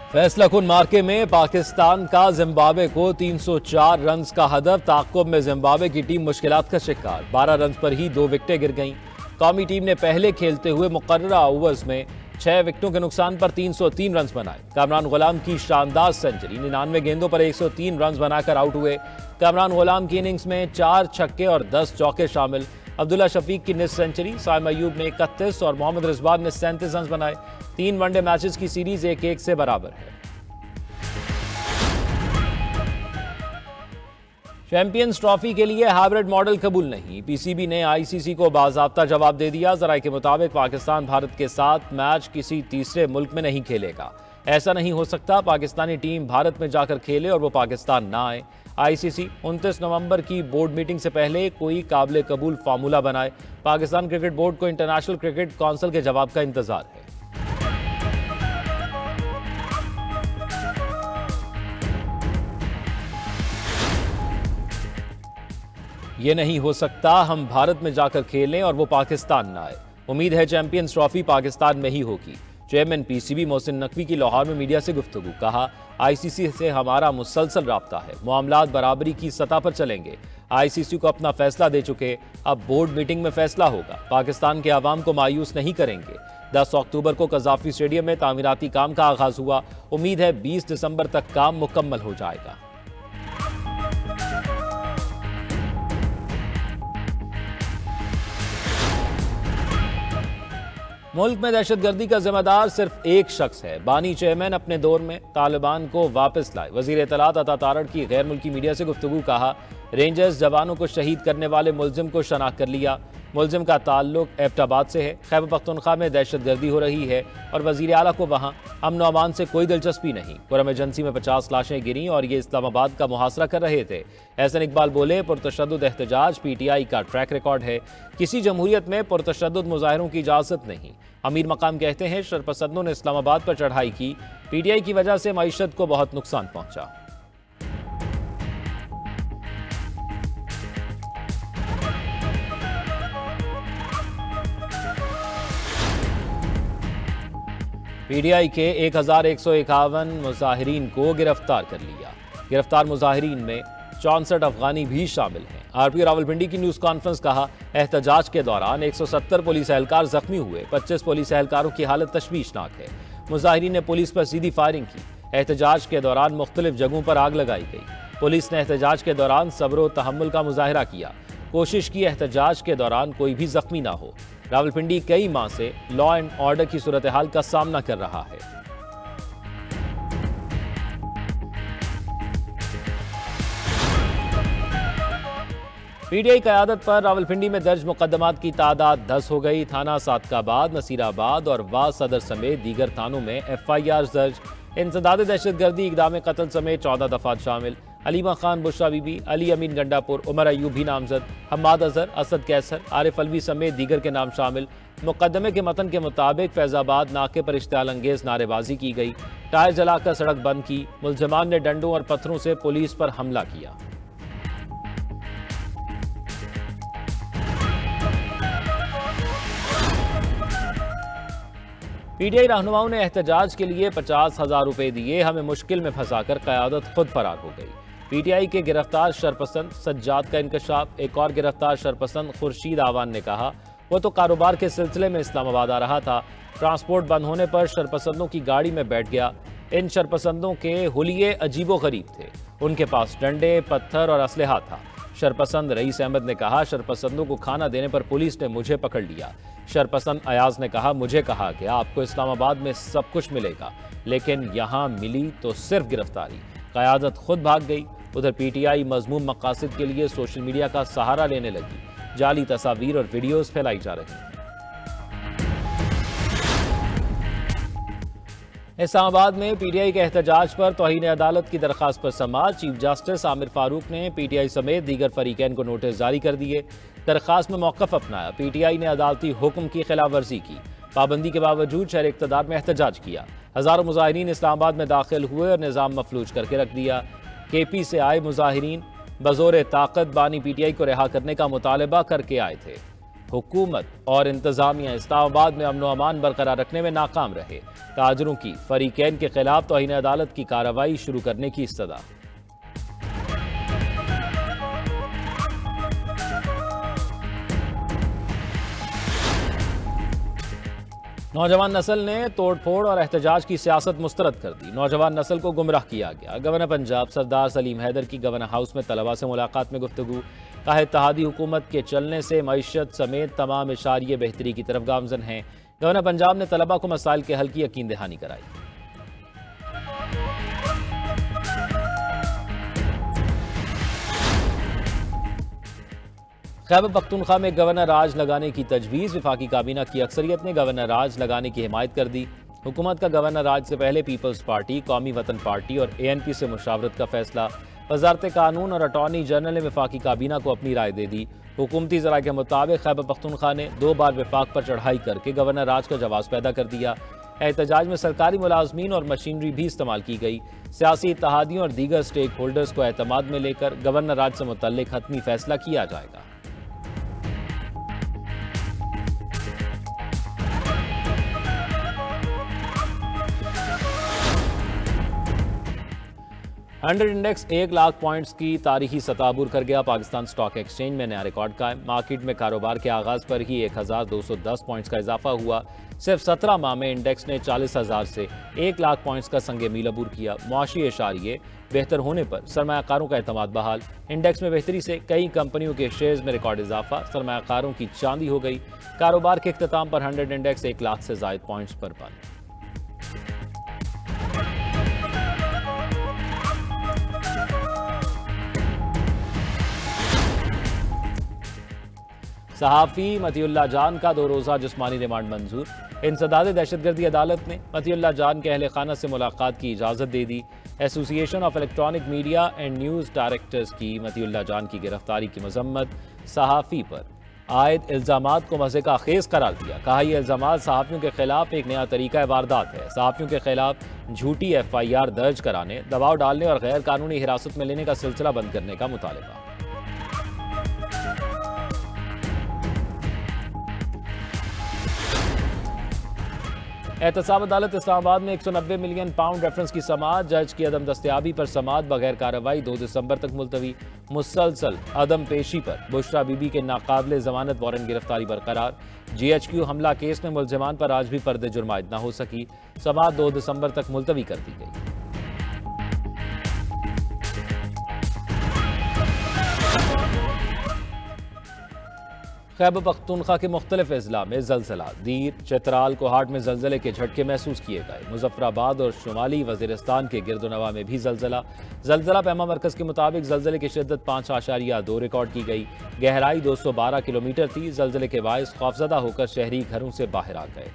फैसला कुन मार्के में पाकिस्तान का जिम्बाब्वे को 304 रन का हदफ। ताक़ुब में जिम्बाब्वे की टीम मुश्किलात का शिकार। 12 रन पर ही 2 विकेटें गिर गईं। कौमी टीम ने पहले खेलते हुए मुकर्ररा ओवर्स में 6 विकेटों के नुकसान पर 303 रन बनाए। कामरान गुलाम की शानदार सेंचुरी। 99 गेंदों पर 103 रन बनाकर आउट हुए। कामरान गुलाम की इनिंग्स में 4 छक्के और 10 चौके शामिल। अब्दुल्ला शफीक की निस्फ सेंचुरी। साइम अयूब ने 31 और मोहम्मद रिजवान ने 37 रन बनाए। 3 वनडे मैचेस की सीरीज 1-1 से बराबर है। चैंपियंस ट्रॉफी के लिए हाइब्रिड मॉडल कबूल नहीं। पीसीबी ने आईसीसी को बाज़ाब्ता जवाब दे दिया। ज़राए के मुताबिक पाकिस्तान भारत के साथ मैच किसी तीसरे मुल्क में नहीं खेलेगा। ऐसा नहीं हो सकता पाकिस्तानी टीम भारत में जाकर खेले और वो पाकिस्तान ना आए। आईसीसी 29 नवंबर की बोर्ड मीटिंग से पहले कोई काबिल कबूल फार्मूला बनाए। पाकिस्तान क्रिकेट बोर्ड को इंटरनेशनल क्रिकेट काउंसिल के जवाब का इंतजार है। ये नहीं हो सकता हम भारत में जाकर खेलें और वो पाकिस्तान ना आए। उम्मीद है चैंपियंस ट्रॉफी पाकिस्तान में ही होगी। चेयरमैन पीसीबी मोहसिन नकवी की लाहौर में मीडिया से गुफ्तगू। कहा, आईसीसी से हमारा मुसलसल राब्ता है। मामलात बराबरी की सतह पर चलेंगे। आईसीसी को अपना फैसला दे चुके, अब बोर्ड मीटिंग में फैसला होगा। पाकिस्तान के अवाम को मायूस नहीं करेंगे। 10 अक्टूबर को कज़ाफी स्टेडियम में तामीराती काम का आगाज हुआ। उम्मीद है 20 दिसंबर तक काम मुकम्मल हो जाएगा। मुल्क में दहशतगर्दी का जिम्मेदार सिर्फ एक शख्स है। बानी चेयरमैन अपने दौर में तालिबान को वापस लाए। वजीर इत्तलात अता तारड़ की गैर मुल्की मीडिया से गुफ्तगू। कहा, रेंजर्स जवानों को शहीद करने वाले मुलजिम को शनाख्त कर लिया। मुलजिम का ताल्लुक एबटाबाद से है। खैबर पख्तूनख्वा में दहशतगर्दी हो रही है और वजीर आला को वहाँ अमन व अमान से कोई दिलचस्पी नहीं। पुरम एजेंसी में 50 लाशें गिरी और ये इस्लामाबाद का मुहासरा कर रहे थे। एहसन इकबाल बोले, पुरतशद्दुद एहतजाज पीटीआई का ट्रैक रिकॉर्ड है। किसी जमहूरियत में पुरतशद्दुद मुजाहिरों की इजाज़त नहीं। अमीर मकाम कहते हैं, शरपसंदों ने इस्लामाबाद पर चढ़ाई की। पीटीआई की वजह से मईशत को बहुत नुकसान पहुंचा। पीटीआई के 1151 मुजाहिरीन को गिरफ्तार कर लिया। गिरफ्तार मुजाहिरीन में 64 अफगानी भी शामिल हैं। आरपी रावलपिंडी की न्यूज़ कॉन्फ्रेंस। कहा, एहतजाज के दौरान 170 पुलिस एहलकार जख्मी हुए। 25 पुलिस एहलकारों की हालत तशवीशनाक है। मुजाहिरीन ने पुलिस पर सीधी फायरिंग की। एहतजाज के दौरान मुख्तलिफ जगहों पर आग लगाई गई। पुलिस ने एहतजाज के दौरान सब्र व तहम्मुल का मुजाहरा किया। कोशिश की एहतजाज के दौरान कोई भी जख्मी ना हो। रावलपिंडी कई माह से लॉ एंड ऑर्डर की सूरत हाल का सामना कर रहा है। पीटीआई क़यादत पर रावलपिंडी में दर्ज मुकदमात की तादाद 10 हो गई। थाना सादकाबाद, नसीराबाद और वाद सदर समेत दीगर थानों में FIR दर्ज। इंसदाद दहशतगर्दी, इक़दाम कत्ल समेत 14 दफात शामिल। अलीमा खान, बुशरा बीबी, अली अमीन गंडापुर, उमर अयूब भी नामजद। हम्माद अजहर, असद कैसर, आरिफ अलवी समेत दीगर के नाम शामिल। मुकदमे के मतन के मुताबिक फैजाबाद नाके पर इश्तियाल अंगेज नारेबाजी की गई। टायर जलाकर सड़क बंद की। मुलजमान ने डंडों और पत्थरों से पुलिस पर हमला किया। पीटीआई रहनुमाओं ने एहतजाज के लिए 50,000 रुपए दिए। हमें मुश्किल में फंसाकर क़यादत खुद फरार हो गई। पीटीआई के गिरफ्तार शरपसंद सज्जाद का इंकशाफ। एक और गिरफ्तार शरपसंद खुर्शीद आवान ने कहा, वो तो कारोबार के सिलसिले में इस्लामाबाद आ रहा था। ट्रांसपोर्ट बंद होने पर शरपसंदों की गाड़ी में बैठ गया। इन शरपसंदों के हुलिये अजीबो गरीब थे। उनके पास डंडे, पत्थर और असलहा था। शरपसंद रईस अहमद ने कहा, शरपसंदों को खाना देने पर पुलिस ने मुझे पकड़ लिया। शरपसंद अयाज ने कहा, मुझे कहा गया आपको इस्लामाबाद में सब कुछ मिलेगा, लेकिन यहाँ मिली तो सिर्फ गिरफ्तारी। क़यादत खुद भाग गई। उधर पीटीआई मज़मूम मकासद के लिए सोशल मीडिया का सहारा लेने लगी। जाली तस्वीर और वीडियोस फैलाई जा रही हैं। इस्लामाबाद में पीटीआई के एहतजाज पर तौहीन अदालत की दरख्वास्त पर समाअत। चीफ जस्टिस आमिर फारूक ने पीटीआई समेत दीगर फरीकैन को नोटिस जारी कर दिए। दरख्वास्त में मौक़िफ़ अपनाया। पीटीआई ने अदालती हुक्म की खिलाफ वर्जी की। पाबंदी के बावजूद शहर इक़्तिदार में एहतजाज किया। हज़ारों मुजाहिरीन इस्लामाबाद में दाखिल हुए और निज़ाम मफलूज करके रख दिया। केपी से आए मुजाहिरीन बज़ोर ताकत बानी पीटीआई को रिहा करने का मुतालबा करके आए थे। हुकूमत और इंतजामिया इस्लामाबाद में अमन व अमान बरकरार रखने में नाकाम रहे। ताजरों की फरीकैन के खिलाफ तौहीन अदालत की कार्रवाई शुरू करने की इस्तदा। नौजवान नस्ल ने तोड़फोड़ और एहतजाज की सियासत मुस्तरद कर दी। नौजवान नस्ल को गुमराह किया गया। गवर्नर पंजाब सरदार सलीम हैदर की गवर्नर हाउस में तलबा से मुलाकात में गुफ्तगू। कहा इत्तेहादी हुकूमत के चलने से मईशत समेत तमाम इशारे बेहतरी की तरफ गामजन हैं। गवर्नर पंजाब ने तलबा को मसाइल के हल की यकीन दहानी कराई। खैबर पख्तूनख्वा में गवर्नर राज लगाने की तजवीज़। वफाकी काबीना की अक्सरियत ने गवर्नर राज लगाने की हिमायत कर दी। हुकूमत का गवर्नर राज से पहले पीपल्स पार्टी, कौमी वतन पार्टी और ANP से मुशावरत का फैसला। वजारत कानून और अटॉर्नी जनरल ने वफाकी काबीना को अपनी राय दे दी। हुकूमती ज़राए के मुताबिक खैबर पख्तूनख्वा ने 2 बार वफाक पर चढ़ाई करके गवर्नर राज का जवाब पैदा कर दिया। एहतजाज में सरकारी मुलाजमीन और मशीनरी भी इस्तेमाल की गई। सियासी इत्तेहादियों और दीगर स्टेक होल्डर्स को एतमाद में लेकर गवर्नर राज से मुतल्लिक हतमी फैसला किया जाएगा। हंड्रेड इंडेक्स 1 लाख पॉइंट्स की तारीखी सतह अबूर कर गया। पाकिस्तान स्टॉक एक्सचेंज में नया रिकॉर्ड कायम। मार्केट में कारोबार के आगाज पर ही 1210 पॉइंट्स का इजाफा हुआ। सिर्फ 17 माह में इंडेक्स ने 40,000 से 1 लाख पॉइंट्स का संगे मील अबूर किया। मुआशी इशारिये बेहतर होने पर सरमायाकारों का एतमाद बहाल। इंडेक्स में बेहतरी से कई कंपनियों के शेयर्स में रिकॉर्ड इजाफा। सरमायाकारों की चांदी हो गई। कारोबार के इख्तिताम पर 100 इंडेक्स 1 लाख से ज़ायद पॉइंट्स पर बंद। सहाफ़ी मतीउल्लाह जान का 2 रोज़ा जिस्मानी रिमांड मंजूर। इंसदाद दहशतगर्दी अदालत ने मतीउल्लाह जान के अहल खाना से मुलाकात की इजाज़त दे दी। Association of electronic media and news directors की मतीउल्लाह जान की गिरफ्तारी की मजम्मत। सहाफ़ी पर आयद इल्ज़ामात को मज़े का खेज़ करार दिया। कहा यह इल्ज़ामात सहाफ़ियों के खिलाफ एक नया तरीका वारदात है। सहाफ़ियों के खिलाफ झूठी FIR दर्ज कराने, दबाव डालने और गैर कानूनी हिरासत में लेने का सिलसिला बंद करने का मुतालबा। एहतसाब अदालत इस्लामाबाद में 190 मिलियन पाउंड रेफरेंस की समाअत। जज की अदम दस्तयाबी पर समाअत बगैर कार्रवाई 2 दिसंबर तक मुलतवी। मुसलसल अदम पेशी पर बुशरा बीबी के नाकाबिले जमानत वारंट गिरफ्तारी बरकरार। GHQ हमला केस में मुलजमान पर आज भी पर्दे जुर्म आयद न हो सकी। समाअत 2 दिसंबर तक मुलतवी कर दी गई। खैबर पख्तूनख्वा के मुख्तलिफ अजला में जलजला। दीर, चित्राल, कोहाट में जलजले के झटके महसूस किए गए। मुजफ्फराबाद और शुमाली वजीरिस्तान के गिरदोनवा में भी जलजला। जलजला पैमा मरकज़ के मुताबिक जलजले की शिद्दत 5.2 रिकॉर्ड की गई। गहराई 212 किलोमीटर थी। जलजले के बायस खौफजदा होकर शहरी घरों से बाहर आ गए।